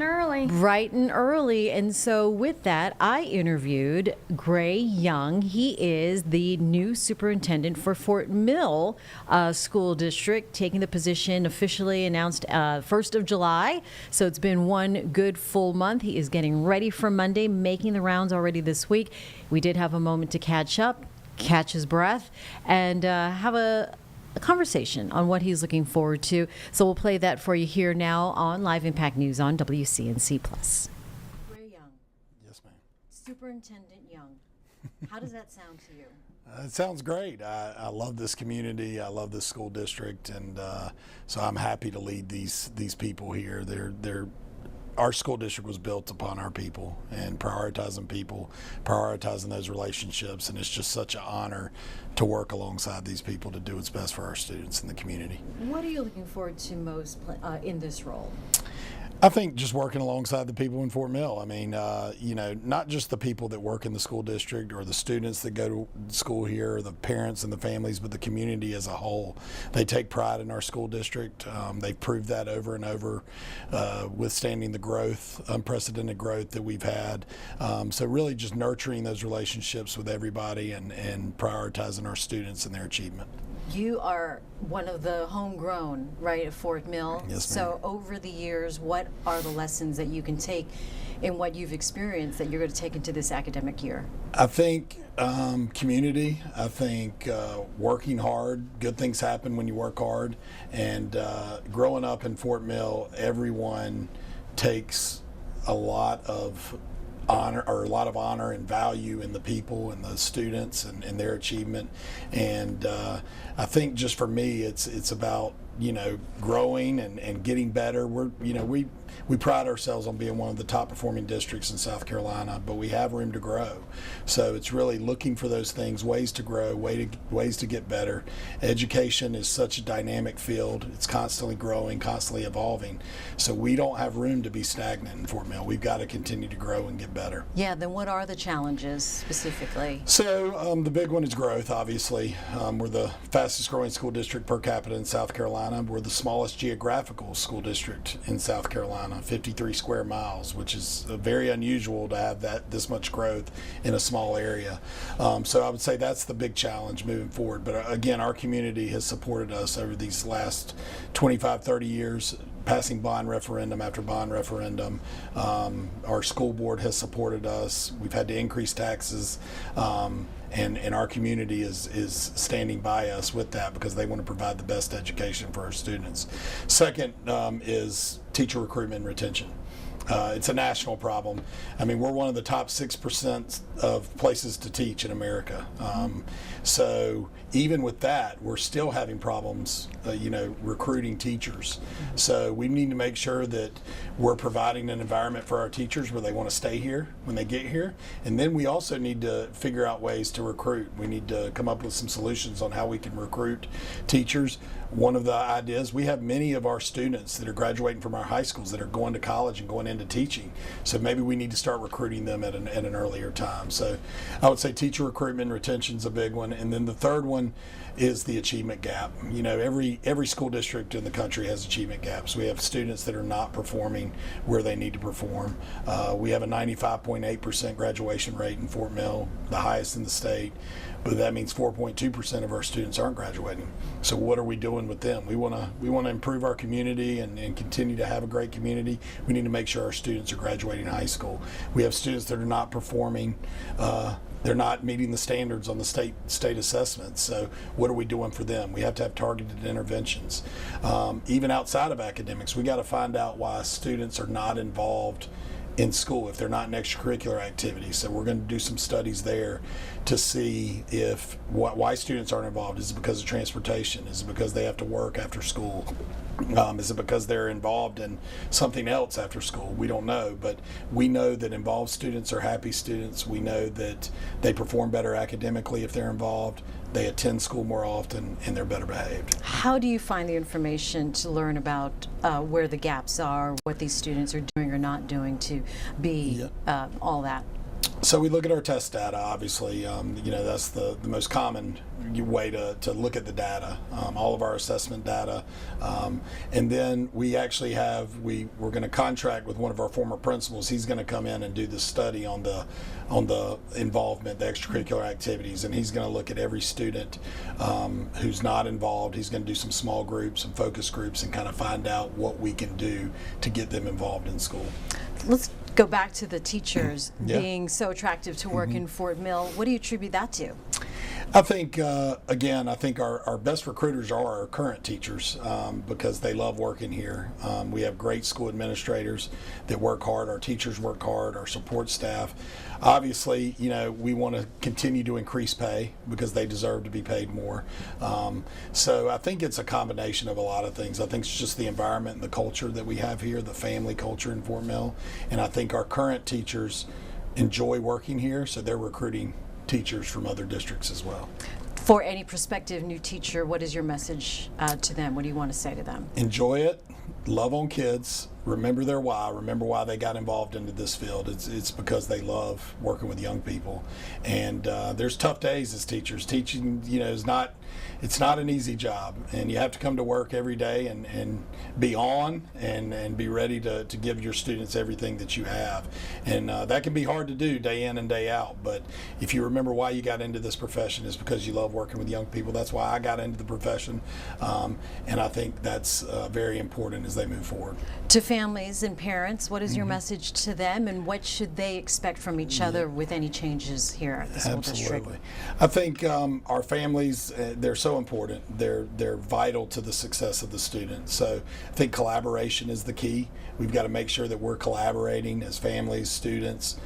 Early. Bright and early. And so with that, I interviewed Gray Young. He is the new superintendent for Fort Mill School District, taking the position officially announced 1st of July. So it's been one good full month. He is getting ready for Monday, making the rounds already this week. We did have a moment to catch up, catch his breath, and have a conversation on what he's looking forward to. So we'll play that for you here now on Live Impact News on WCNC Plus. Ray Young. Yes, ma'am. Superintendent Young. How does that sound to you? It sounds great. I love this community. I love this school district, and so I'm happy to lead these people here. Our school district was built upon our people and prioritizing those relationships, and it's just such an honor to work alongside these people to do what's best for our students in the community. What are you looking forward to most in this role? I think just working alongside the people in Fort Mill. I mean, not just the people that work in the school district or the students that go to school here, or the parents and the families, but the community as a whole. They take pride in our school district. They've proved that over and over, withstanding the growth, unprecedented growth that we've had. So really just nurturing those relationships with everybody and prioritizing our students and their achievement. You are one of the homegrown, right, at Fort Mill. Yes, ma'am. So over the years, what are the lessons that you can take in what you've experienced that you're going to take into this academic year? I think community. I think working hard. Good things happen when you work hard. And growing up in Fort Mill, everyone takes a lot of honor and value in the people and the students and their achievement. And I think just for me, it's about growing and getting better. We pride ourselves on being one of the top performing districts in South Carolina, but we have room to grow. So it's really looking for those things, ways to grow, ways to get better. Education is such a dynamic field. It's constantly growing, constantly evolving. So we don't have room to be stagnant in Fort Mill. We've got to continue to grow and get better. Yeah, then what are the challenges specifically? So the big one is growth, obviously. We're the fastest growing school district per capita in South Carolina. We're the smallest geographical school district in South Carolina, 53 square miles, which is very unusual to have this much growth in a small area. So I would say that's the big challenge moving forward. But again, our community has supported us over these last 25, 30 years, passing bond referendum after bond referendum. Our school board has supported us. We've had to increase taxes. And our community is standing by us with that because they want to provide the best education for our students. Second is teacher recruitment and retention. It's a national problem. I mean, we're one of the top 6% of places to teach in America. So even with that, we're still having problems, recruiting teachers. So we need to make sure that we're providing an environment for our teachers where they want to stay here when they get here. And then we also need to figure out ways to recruit. We need to come up with some solutions on how we can recruit teachers. One of the ideas, we have many of our students that are graduating from our high schools that are going to college and going into teaching. So maybe we need to start recruiting them at an earlier time. So I would say teacher recruitment and retention is a big one. And then the third one is the achievement gap. Every school district in the country has achievement gaps. We have students that are not performing where they need to perform. We have a 95.8% graduation rate in Fort Mill, the highest in the state. But that means 4.2% of our students aren't graduating. So what are we doing with them? We want to improve our community and continue to have a great community. We need to make sure our students are graduating high school. We have students that are not performing. They're not meeting the standards on the state assessments. So what are we doing for them? We have to have targeted interventions. Even outside of academics, we got to find out why students are not involved in school, if they're not in extracurricular activities. So we're going to do some studies there to see why students aren't involved. Is it because of transportation? Is it because they have to work after school? Is it because they're involved in something else after school? We don't know, but we know that involved students are happy students. We know that they perform better academically if they're involved. They attend school more often, and they're better behaved. How do you find the information to learn about where the gaps are, what these students are doing or not doing to be all that? So we look at our test data, obviously. That's the most common way to look at the data, all of our assessment data. And then we actually we're going to contract with one of our former principals. He's going to come in and do the study on the involvement, the extracurricular activities, and he's going to look at every student who's not involved. He's going to do some small groups, some focus groups, and kind of find out what we can do to get them involved in school. Let's go back to the teachers Yeah. being so attractive to work in Fort Mill. What do you attribute that to? I think, again, I think our best recruiters are our current teachers because they love working here. We have great school administrators that work hard. Our teachers work hard, our support staff. Obviously, we want to continue to increase pay because they deserve to be paid more. So I think it's a combination of a lot of things. I think it's just the environment and the culture that we have here, the family culture in Fort Mill. And I think our current teachers enjoy working here, so they're recruiting teachers from other districts as well. For any prospective new teacher, what is your message to them? What do you want to say to them? Enjoy it, love on kids, remember their why, remember why they got involved into this field. It's because they love working with young people. And there's tough days as teachers. Teaching, it's not an easy job, and you have to come to work every day and be on and be ready to give your students everything that you have. And that can be hard to do day in and day out, but if you remember why you got into this profession is because you love working with young people. That's why I got into the profession, and I think that's very important as they move forward. To families and parents, what is your message to them, and what should they expect from each other with any changes here at the school district? Absolutely. I think our families, they're so important. They're vital to the success of the student. So I think collaboration is the key. We've got to make sure that we're collaborating as families, students,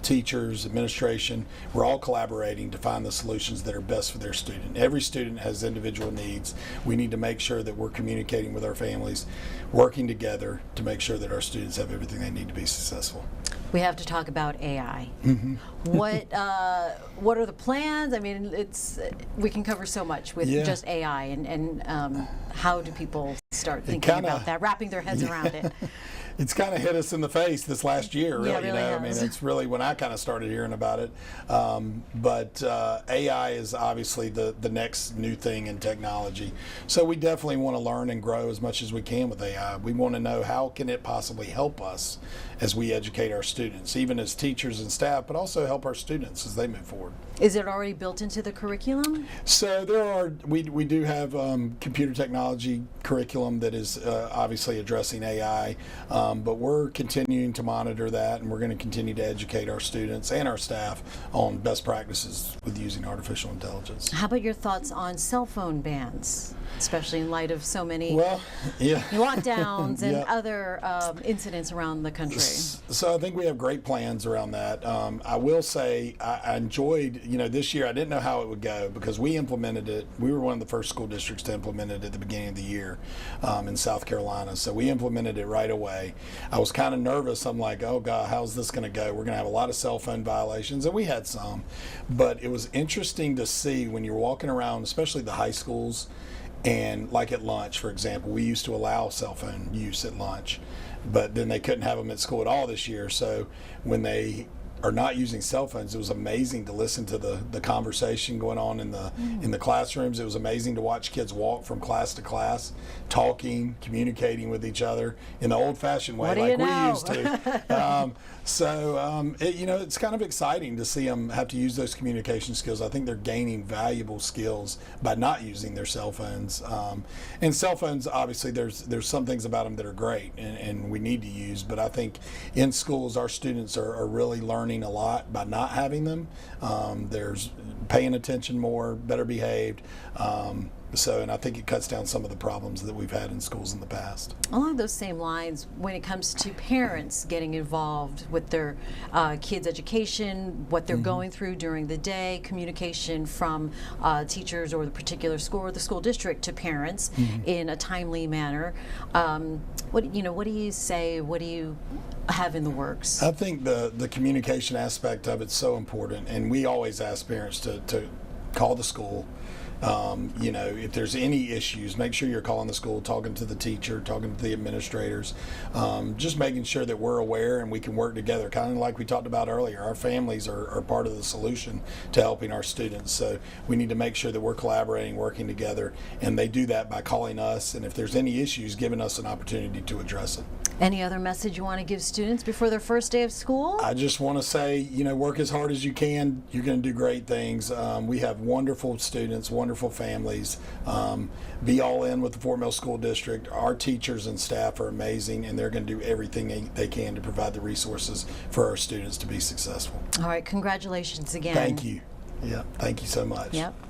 teachers, administration. We're all collaborating to find the solutions that are best for their student. Every student has individual needs. We need to make sure that we're communicating with our families, working together to make sure that our students have everything they need to be successful. We have to talk about AI. What are the plans? I mean, we can cover so much with just AI, and how do people start thinking about that, wrapping their heads around it? It's kind of hit us in the face this last year, really. Yeah, it really I mean, has. it's really when I kind of started hearing about it. But AI is obviously the next new thing in technology. So we definitely want to learn and grow as much as we can with AI. We want to know how can it possibly help us as we educate our students, even as teachers and staff, but also help our students as they move forward. Is it already built into the curriculum? So we do have computer technology curriculum that is obviously addressing AI, but we're continuing to monitor that, and we're going to continue to educate our students and our staff on best practices with using artificial intelligence. How about your thoughts on cell phone bans, especially in light of so many lockdowns and other incidents around the country? So I think we have great plans around that. I will say I enjoyed, this year I didn't know how it would go because we implemented it. We were one of the first school districts to implement it at the beginning of the year in South Carolina. So we implemented it right away. I was kind of nervous. I'm like, oh God, how's this going to go? We're going to have a lot of cell phone violations, and we had some. But it was interesting to see when you're walking around, especially the high schools, and like at lunch, for example, we used to allow cell phone use at lunch, but then they couldn't have them at school at all this year. So when they are not using cell phones, it was amazing to listen to the conversation going on in the classrooms. It was amazing to watch kids walk from class to class, talking, communicating with each other in the old-fashioned way like we used to. It's kind of exciting to see them have to use those communication skills. I think they're gaining valuable skills by not using their cell phones. And cell phones, obviously, there's some things about them that are great and we need to use. But I think in schools, our students are really learning a lot by not having them. There's paying attention more, better behaved. And I think it cuts down some of the problems that we've had in schools in the past. Along those same lines, when it comes to parents getting involved with their kids' education, what they're going through during the day, communication from teachers or the particular school or the school district to parents in a timely manner, what do you say? What do you have in the works? I think the communication aspect of it's so important, and we always ask parents to call the school, If there's any issues, make sure you're calling the school, talking to the teacher, talking to the administrators, just making sure that we're aware and we can work together. Kind of like we talked about earlier, our families are part of the solution to helping our students. So we need to make sure that we're collaborating, working together, and they do that by calling us, and if there's any issues, giving us an opportunity to address it. Any other message you want to give students before their first day of school? I just want to say, work as hard as you can. You're going to do great things. We have wonderful students, wonderful families. Be all in with the Fort Mill School District. Our teachers and staff are amazing, and they're going to do everything they can to provide the resources for our students to be successful. All right, congratulations again. Thank you. Yeah, thank you so much. Yep.